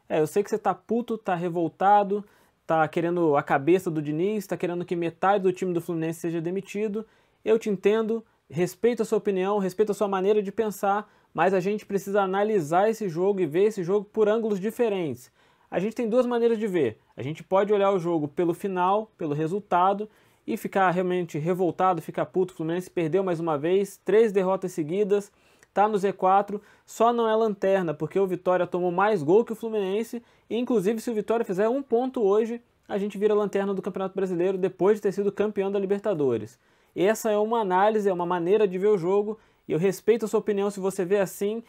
eu sei que você tá puto, tá revoltado, tá querendo a cabeça do Diniz, tá querendo que metade do time do Fluminense seja demitido. Eu te entendo, respeito a sua opinião, respeito a sua maneira de pensar, mas a gente precisa analisar esse jogo e ver esse jogo por ângulos diferentes. A gente tem duas maneiras de ver. A gente pode olhar o jogo pelo final, pelo resultado, e ficar realmente revoltado, ficar puto. O Fluminense perdeu mais uma vez, 3 derrotas seguidas, tá no Z4, só não é lanterna, porque o Vitória tomou mais gol que o Fluminense, e inclusive se o Vitória fizer 1 ponto hoje, a gente vira lanterna do Campeonato Brasileiro depois de ter sido campeão da Libertadores. Essa é uma análise, é uma maneira de ver o jogo, e eu respeito a sua opinião se você vê assim,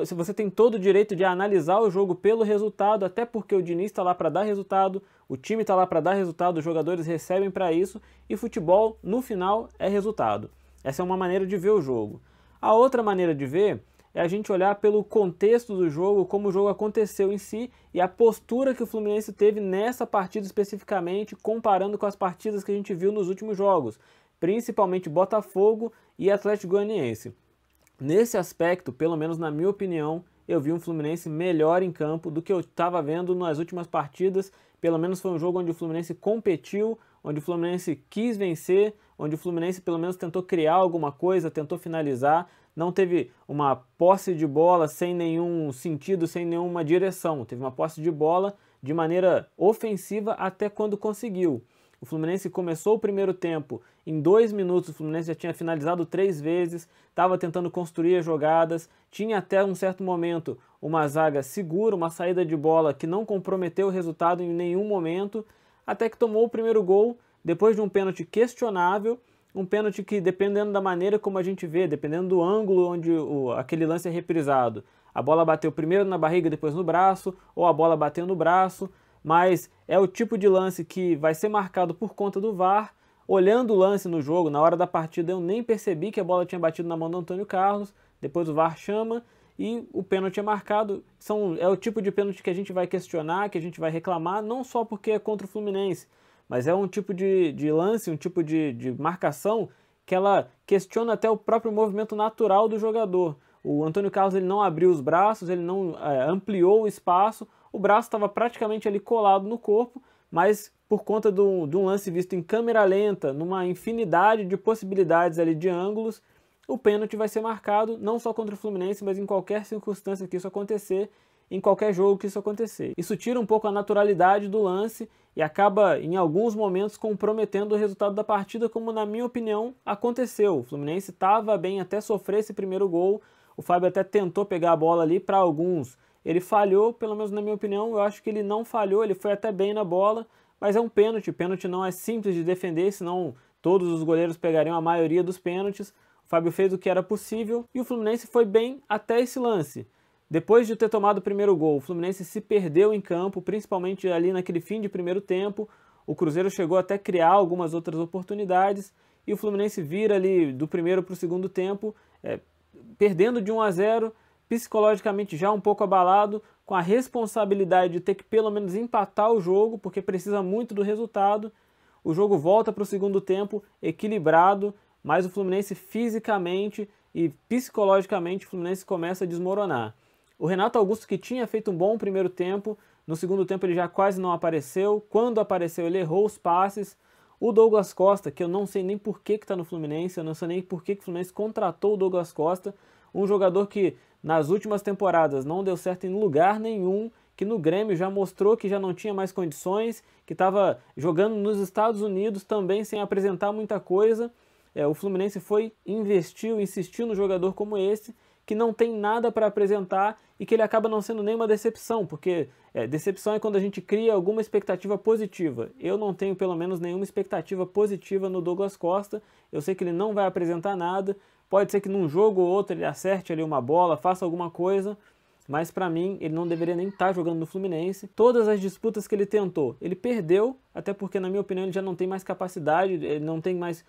se você tem todo o direito de analisar o jogo pelo resultado, até porque o Diniz está lá para dar resultado, o time está lá para dar resultado, os jogadores recebem para isso, e futebol, no final, é resultado. Essa é uma maneira de ver o jogo. A outra maneira de ver é a gente olhar pelo contexto do jogo, como o jogo aconteceu em si e a postura que o Fluminense teve nessa partida especificamente, comparando com as partidas que a gente viu nos últimos jogos, principalmente Botafogo e Atlético Goianiense. Nesse aspecto, pelo menos na minha opinião, eu vi um Fluminense melhor em campo do que eu estava vendo nas últimas partidas. Pelo menos foi um jogo onde o Fluminense competiu, onde o Fluminense quis vencer, onde o Fluminense pelo menos tentou criar alguma coisa, tentou finalizar, não teve uma posse de bola sem nenhum sentido, sem nenhuma direção. Teve uma posse de bola de maneira ofensiva até quando conseguiu. O Fluminense começou o primeiro tempo, em 2 minutos o Fluminense já tinha finalizado 3 vezes, estava tentando construir as jogadas, tinha até um certo momento uma zaga segura, uma saída de bola que não comprometeu o resultado em nenhum momento, até que tomou o primeiro gol, depois de um pênalti questionável, um pênalti que, dependendo da maneira como a gente vê, dependendo do ângulo onde aquele lance é reprisado, a bola bateu primeiro na barriga, depois no braço, ou a bola bateu no braço, mas é o tipo de lance que vai ser marcado por conta do VAR. Olhando o lance no jogo, na hora da partida eu nem percebi que a bola tinha batido na mão do Antônio Carlos, depois o VAR chama e o pênalti é marcado. É o tipo de pênalti que a gente vai questionar, que a gente vai reclamar, não só porque é contra o Fluminense, mas é um tipo de lance, um tipo de marcação que ela questiona até o próprio movimento natural do jogador. O Antônio Carlos ele não abriu os braços, ele não ampliou o espaço, o braço estava praticamente ali colado no corpo, mas por conta de um lance visto em câmera lenta, numa infinidade de possibilidades ali de ângulos, o pênalti vai ser marcado não só contra o Fluminense, mas em qualquer circunstância que isso acontecer, em qualquer jogo que isso acontecer. Isso tira um pouco a naturalidade do lance e acaba, em alguns momentos, comprometendo o resultado da partida, como, na minha opinião, aconteceu. O Fluminense estava bem até sofrer esse primeiro gol, o Fábio até tentou pegar a bola ali para alguns. Ele falhou, pelo menos na minha opinião, eu acho que ele não falhou, ele foi até bem na bola, mas é um pênalti. Pênalti não é simples de defender, senão todos os goleiros pegariam a maioria dos pênaltis. O Fábio fez o que era possível e o Fluminense foi bem até esse lance. Depois de ter tomado o primeiro gol, o Fluminense se perdeu em campo, principalmente ali naquele fim de primeiro tempo. O Cruzeiro chegou até a criar algumas outras oportunidades e o Fluminense vira ali do primeiro para o segundo tempo, perdendo de 1-0, psicologicamente já um pouco abalado, com a responsabilidade de ter que pelo menos empatar o jogo, porque precisa muito do resultado. O jogo volta para o segundo tempo equilibrado, mas o Fluminense fisicamente e psicologicamente o Fluminense começa a desmoronar. O Renato Augusto, que tinha feito um bom primeiro tempo, no segundo tempo ele já quase não apareceu. Quando apareceu, ele errou os passes. O Douglas Costa, que eu não sei nem por que está no Fluminense, eu não sei nem por que o Fluminense contratou o Douglas Costa, um jogador que nas últimas temporadas não deu certo em lugar nenhum, que no Grêmio já mostrou que já não tinha mais condições, que estava jogando nos Estados Unidos também sem apresentar muita coisa. O Fluminense insistiu no jogador como esse, que não tem nada para apresentar e que ele acaba não sendo nenhuma decepção, porque decepção é quando a gente cria alguma expectativa positiva. Eu não tenho pelo menos nenhuma expectativa positiva no Douglas Costa, eu sei que ele não vai apresentar nada, pode ser que num jogo ou outro ele acerte ali uma bola, faça alguma coisa, mas para mim ele não deveria nem estar jogando no Fluminense. Todas as disputas que ele tentou, ele perdeu, até porque na minha opinião ele já não tem mais capacidade, ele não tem mais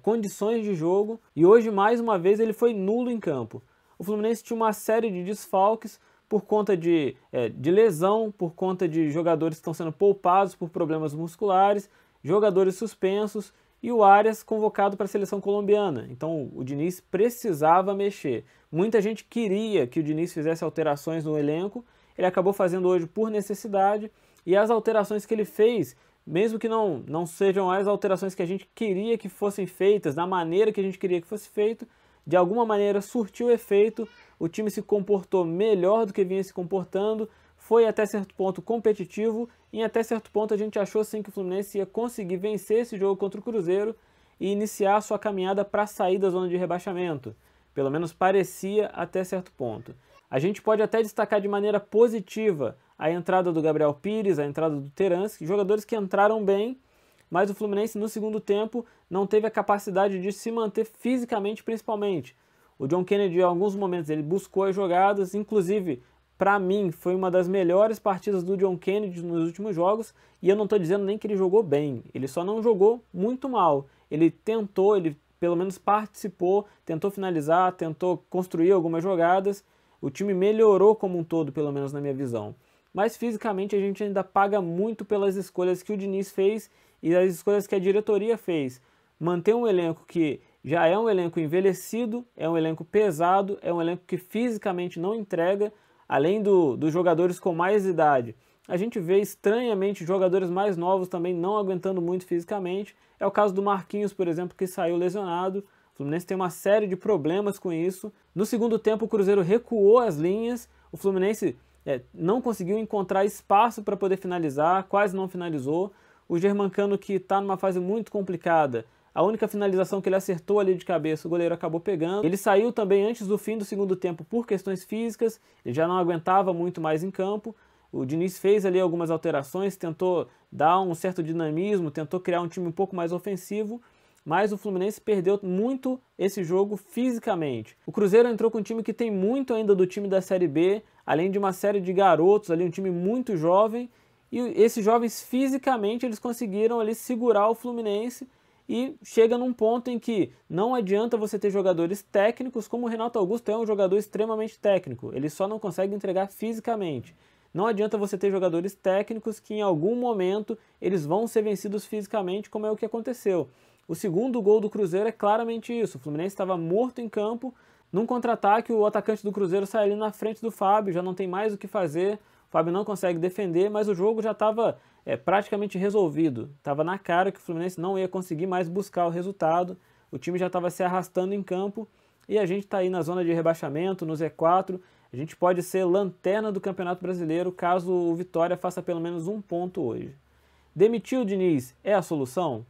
condições de jogo, e hoje mais uma vez ele foi nulo em campo. O Fluminense tinha uma série de desfalques por conta de lesão, por conta de jogadores que estão sendo poupados por problemas musculares, jogadores suspensos e o Arias convocado para a seleção colombiana. Então o Diniz precisava mexer. Muita gente queria que o Diniz fizesse alterações no elenco. ele acabou fazendo hoje por necessidade, e as alterações que ele fez, mesmo que não sejam as alterações que a gente queria que fossem feitas, da maneira que a gente queria que fosse feito, de alguma maneira surtiu efeito, o time se comportou melhor do que vinha se comportando, foi até certo ponto competitivo, e até certo ponto a gente achou sim que o Fluminense ia conseguir vencer esse jogo contra o Cruzeiro e iniciar a sua caminhada para sair da zona de rebaixamento. Pelo menos parecia até certo ponto. A gente pode até destacar de maneira positiva a entrada do Gabriel Pires, a entrada do Terans, jogadores que entraram bem, mas o Fluminense no segundo tempo não teve a capacidade de se manter fisicamente principalmente. O John Kennedy em alguns momentos ele buscou as jogadas, inclusive para mim foi uma das melhores partidas do John Kennedy nos últimos jogos, e eu não estou dizendo nem que ele jogou bem, ele só não jogou muito mal. Ele tentou, ele pelo menos participou, tentou finalizar, tentou construir algumas jogadas, o time melhorou como um todo, pelo menos na minha visão. Mas fisicamente a gente ainda paga muito pelas escolhas que o Diniz fez e as escolhas que a diretoria fez. Manter um elenco que já é um elenco envelhecido, é um elenco pesado, é um elenco que fisicamente não entrega, além dos jogadores com mais idade. A gente vê estranhamente jogadores mais novos também não aguentando muito fisicamente. É o caso do Marquinhos, por exemplo, que saiu lesionado. O Fluminense tem uma série de problemas com isso. No segundo tempo o Cruzeiro recuou as linhas, o Fluminense não conseguiu encontrar espaço para poder finalizar, quase não finalizou. O Germancano, que está numa fase muito complicada, a única finalização que ele acertou ali de cabeça, o goleiro acabou pegando. Ele saiu também antes do fim do segundo tempo por questões físicas, ele já não aguentava muito mais em campo. O Diniz fez ali algumas alterações, tentou dar um certo dinamismo, tentou criar um time um pouco mais ofensivo, mas o Fluminense perdeu muito esse jogo fisicamente. O Cruzeiro entrou com um time que tem muito ainda do time da Série B, além de uma série de garotos ali, um time muito jovem, e esses jovens fisicamente eles conseguiram ali segurar o Fluminense, e chega num ponto em que não adianta você ter jogadores técnicos, como o Renato Augusto é um jogador extremamente técnico, ele só não consegue entregar fisicamente. Não adianta você ter jogadores técnicos que em algum momento eles vão ser vencidos fisicamente, como é o que aconteceu. O segundo gol do Cruzeiro é claramente isso, o Fluminense estava morto em campo, num contra-ataque o atacante do Cruzeiro sai ali na frente do Fábio, já não tem mais o que fazer, o Fábio não consegue defender, mas o jogo já estava praticamente resolvido. Estava na cara que o Fluminense não ia conseguir mais buscar o resultado, o time já estava se arrastando em campo e a gente está aí na zona de rebaixamento, no Z4, a gente pode ser lanterna do Campeonato Brasileiro caso o Vitória faça pelo menos um ponto hoje. Demitir o Diniz é a solução?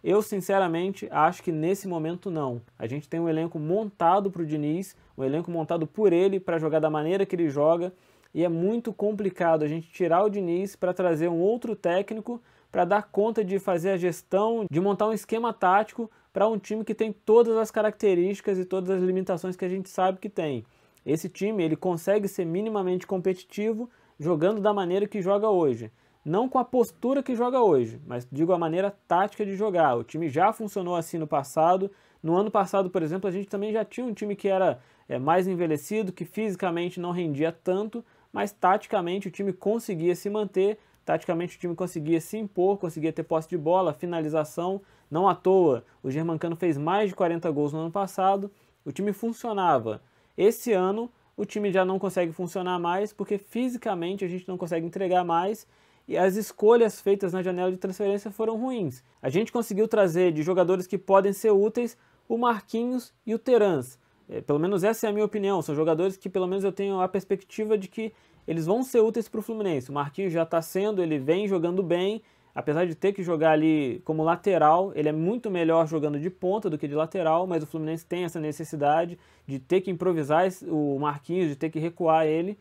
Eu sinceramente acho que nesse momento não. A gente tem um elenco montado para o Diniz, um elenco montado por ele para jogar da maneira que ele joga, e é muito complicado a gente tirar o Diniz para trazer um outro técnico para dar conta de fazer a gestão, de montar um esquema tático para um time que tem todas as características e todas as limitações que a gente sabe que tem. Esse time ele consegue ser minimamente competitivo jogando da maneira que joga hoje. Não com a postura que joga hoje, mas digo a maneira tática de jogar. O time já funcionou assim no passado. No ano passado, por exemplo, a gente também já tinha um time que era mais envelhecido, que fisicamente não rendia tanto, mas taticamente o time conseguia se manter, taticamente o time conseguia se impor, conseguia ter posse de bola, finalização. Não à toa, o Germancano fez mais de 40 gols no ano passado, o time funcionava. Esse ano o time já não consegue funcionar mais porque fisicamente a gente não consegue entregar mais e as escolhas feitas na janela de transferência foram ruins. A gente conseguiu trazer de jogadores que podem ser úteis o Marquinhos e o Terans. Pelo menos essa é a minha opinião, são jogadores que pelo menos eu tenho a perspectiva de que eles vão ser úteis para o Fluminense. O Marquinhos já está sendo, ele vem jogando bem, apesar de ter que jogar ali como lateral, ele é muito melhor jogando de ponta do que de lateral, mas o Fluminense tem essa necessidade de ter que improvisar o Marquinhos, de ter que recuar ele.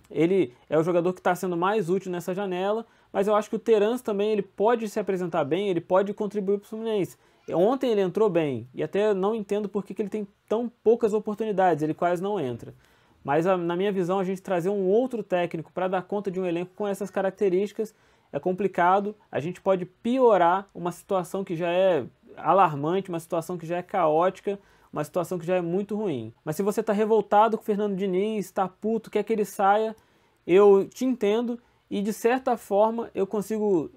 Ele é o jogador que está sendo mais útil nessa janela, mas eu acho que o Terans também ele pode se apresentar bem, ele pode contribuir para o Fluminense. Ontem ele entrou bem, e até não entendo por que ele tem tão poucas oportunidades, ele quase não entra. Mas na minha visão, a gente trazer um outro técnico para dar conta de um elenco com essas características é complicado, a gente pode piorar uma situação que já é alarmante, uma situação que já é caótica, uma situação que já é muito ruim. Mas se você está revoltado com o Fernando Diniz, está puto, quer que ele saia, eu te entendo e de certa forma eu consigo,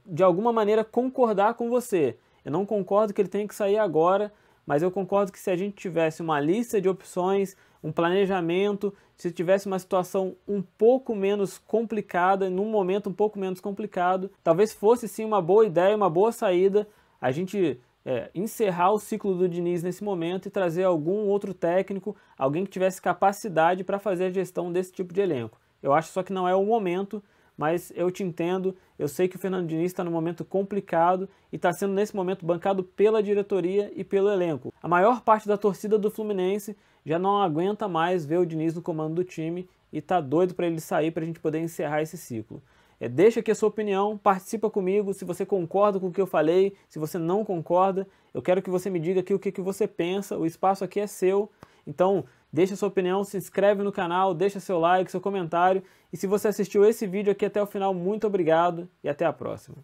de alguma maneira, concordar com você. Eu não concordo que ele tenha que sair agora, mas eu concordo que se a gente tivesse uma lista de opções, um planejamento, se tivesse uma situação um pouco menos complicada, num momento um pouco menos complicado, talvez fosse sim uma boa ideia, uma boa saída a gente encerrar o ciclo do Diniz nesse momento e trazer algum outro técnico, alguém que tivesse capacidade para fazer a gestão desse tipo de elenco. Eu acho só que não é o momento, mas eu te entendo, eu sei que o Fernando Diniz está num momento complicado e está sendo nesse momento bancado pela diretoria e pelo elenco. A maior parte da torcida do Fluminense já não aguenta mais ver o Diniz no comando do time e está doido para ele sair para a gente poder encerrar esse ciclo. Deixa aqui a sua opinião, participa comigo, se você concorda com o que eu falei, se você não concorda, eu quero que você me diga aqui o que você pensa, o espaço aqui é seu, então deixa a sua opinião, se inscreve no canal, deixa seu like, seu comentário, e se você assistiu esse vídeo aqui até o final, muito obrigado e até a próxima.